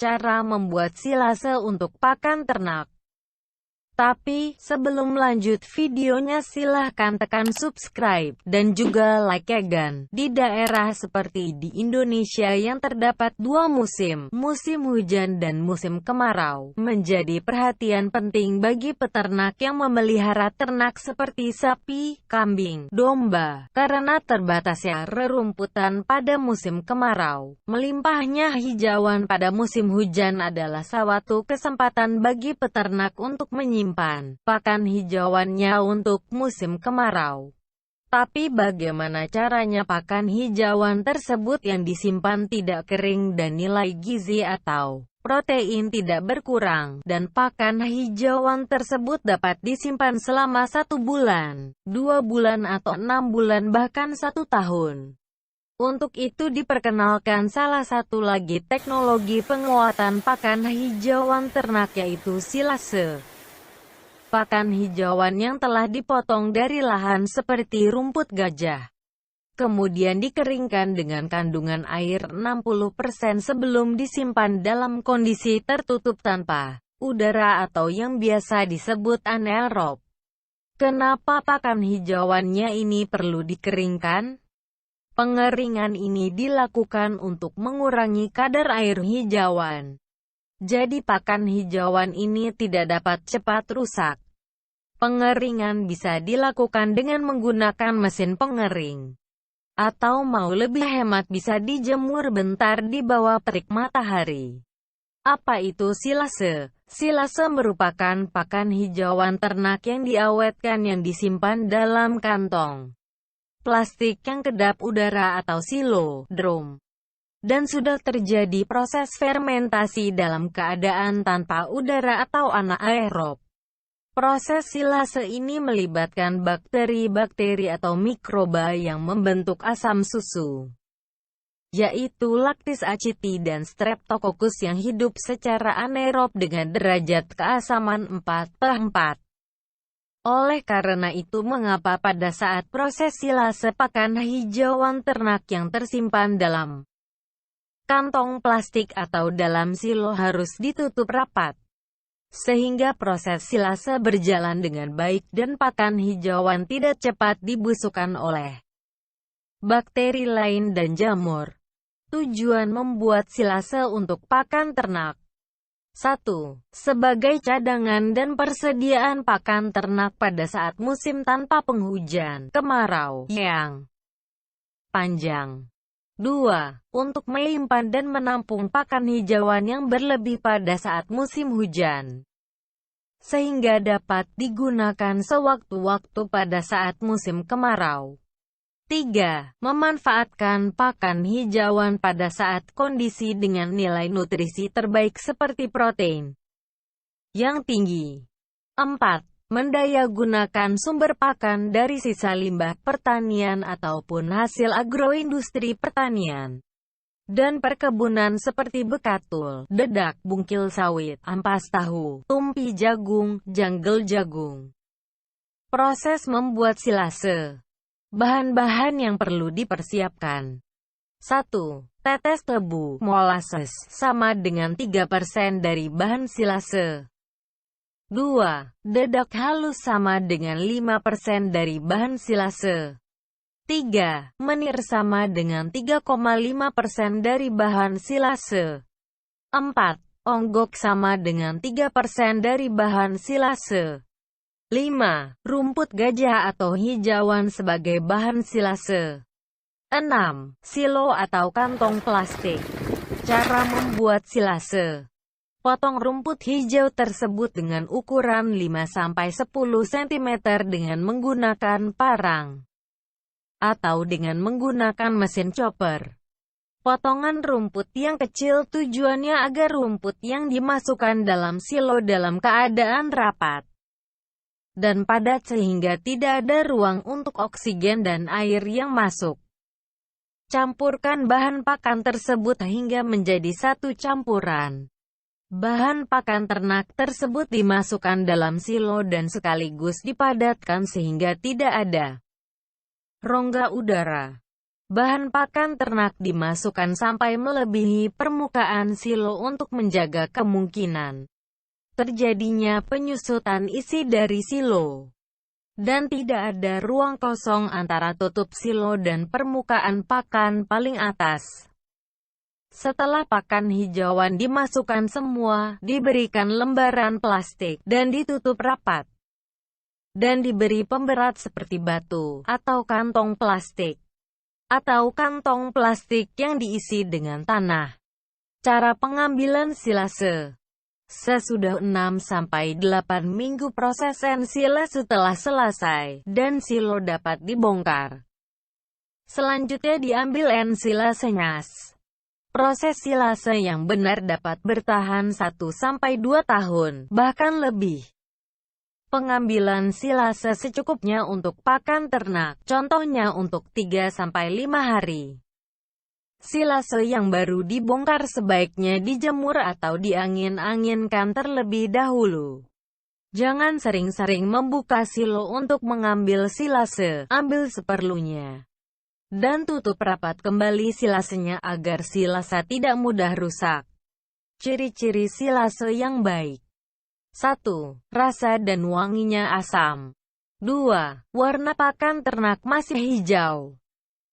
Cara membuat silase untuk pakan ternak. Tapi, sebelum lanjut videonya silahkan tekan subscribe, dan juga like ya gan. Di daerah seperti di Indonesia yang terdapat dua musim, musim hujan dan musim kemarau, menjadi perhatian penting bagi peternak yang memelihara ternak seperti sapi, kambing, domba, karena terbatasnya rerumputan pada musim kemarau. Melimpahnya hijauan pada musim hujan adalah suatu kesempatan bagi peternak untuk menyimpan pakan hijauannya untuk musim kemarau. Tapi bagaimana caranya pakan hijauan tersebut yang disimpan tidak kering dan nilai gizi atau protein tidak berkurang, dan pakan hijauan tersebut dapat disimpan selama 1 bulan, 2 bulan atau 6 bulan bahkan 1 tahun. Untuk itu diperkenalkan salah satu lagi teknologi penguatan pakan hijauan ternak yaitu silase. Pakan hijauan yang telah dipotong dari lahan seperti rumput gajah, kemudian dikeringkan dengan kandungan air 60% sebelum disimpan dalam kondisi tertutup tanpa udara atau yang biasa disebut anaerob. Kenapa pakan hijauannya ini perlu dikeringkan? Pengeringan ini dilakukan untuk mengurangi kadar air hijauan. Jadi pakan hijauan ini tidak dapat cepat rusak. Pengeringan bisa dilakukan dengan menggunakan mesin pengering. Atau mau lebih hemat bisa dijemur bentar di bawah terik matahari. Apa itu silase? Silase merupakan pakan hijauan ternak yang diawetkan yang disimpan dalam kantong plastik yang kedap udara atau silo, drum. Dan sudah terjadi proses fermentasi dalam keadaan tanpa udara atau anaerob. Proses silase ini melibatkan bakteri-bakteri atau mikroba yang membentuk asam susu, yaitu Lactis aceti dan Streptococcus yang hidup secara anaerob dengan derajat keasaman 4/4. Oleh karena itu mengapa pada saat proses silase pakan hijauan ternak yang tersimpan dalam kantong plastik atau dalam silo harus ditutup rapat, sehingga proses silase berjalan dengan baik dan pakan hijauan tidak cepat dibusukkan oleh bakteri lain dan jamur. Tujuan membuat silase untuk pakan ternak. 1. Sebagai cadangan dan persediaan pakan ternak pada saat musim tanpa penghujan, kemarau, yang panjang. 2. Untuk menyimpan dan menampung pakan hijauan yang berlebih pada saat musim hujan, sehingga dapat digunakan sewaktu-waktu pada saat musim kemarau. 3. Memanfaatkan pakan hijauan pada saat kondisi dengan nilai nutrisi terbaik seperti protein yang tinggi. 4. Mendayagunakan sumber pakan dari sisa limbah pertanian ataupun hasil agroindustri pertanian dan perkebunan seperti bekatul, dedak, bungkil sawit, ampas tahu, tumpi jagung, janggel jagung. Proses membuat silase. Bahan-bahan yang perlu dipersiapkan. 1. Tetes tebu, molasses, sama dengan 3% dari bahan silase. 2. Dedak halus sama dengan 5% dari bahan silase. 3. Menir sama dengan 3,5% dari bahan silase. 4. Onggok sama dengan 3% dari bahan silase. 5. Rumput gajah atau hijauan sebagai bahan silase. 6. Silo atau kantong plastik. Cara membuat silase. Potong rumput hijau tersebut dengan ukuran 5-10 cm dengan menggunakan parang atau dengan menggunakan mesin chopper. Potongan rumput yang kecil tujuannya agar rumput yang dimasukkan dalam silo dalam keadaan rapat dan padat sehingga tidak ada ruang untuk oksigen dan air yang masuk. Campurkan bahan pakan tersebut hingga menjadi satu campuran. Bahan pakan ternak tersebut dimasukkan dalam silo dan sekaligus dipadatkan sehingga tidak ada rongga udara. Bahan pakan ternak dimasukkan sampai melebihi permukaan silo untuk menjaga kemungkinan terjadinya penyusutan isi dari silo. Dan tidak ada ruang kosong antara tutup silo dan permukaan pakan paling atas. Setelah pakan hijauan dimasukkan semua, diberikan lembaran plastik, dan ditutup rapat. Dan diberi pemberat seperti batu, atau kantong plastik yang diisi dengan tanah. Cara pengambilan silase. Sesudah 6-8 minggu proses ensilase telah selesai, dan silo dapat dibongkar. Selanjutnya diambil ensilasenya. Proses silase yang benar dapat bertahan 1-2 tahun, bahkan lebih. Pengambilan silase secukupnya untuk pakan ternak, contohnya untuk 3-5 hari. Silase yang baru dibongkar sebaiknya dijemur atau diangin-anginkan terlebih dahulu. Jangan sering-sering membuka silo untuk mengambil silase, ambil seperlunya. Dan tutup rapat kembali silasenya agar silase tidak mudah rusak. Ciri-ciri silase yang baik. 1. Rasa dan wanginya asam. 2. Warna pakan ternak masih hijau.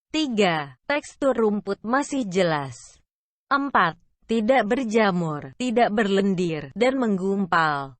3. Tekstur rumput masih jelas. 4. Tidak berjamur, tidak berlendir, dan menggumpal.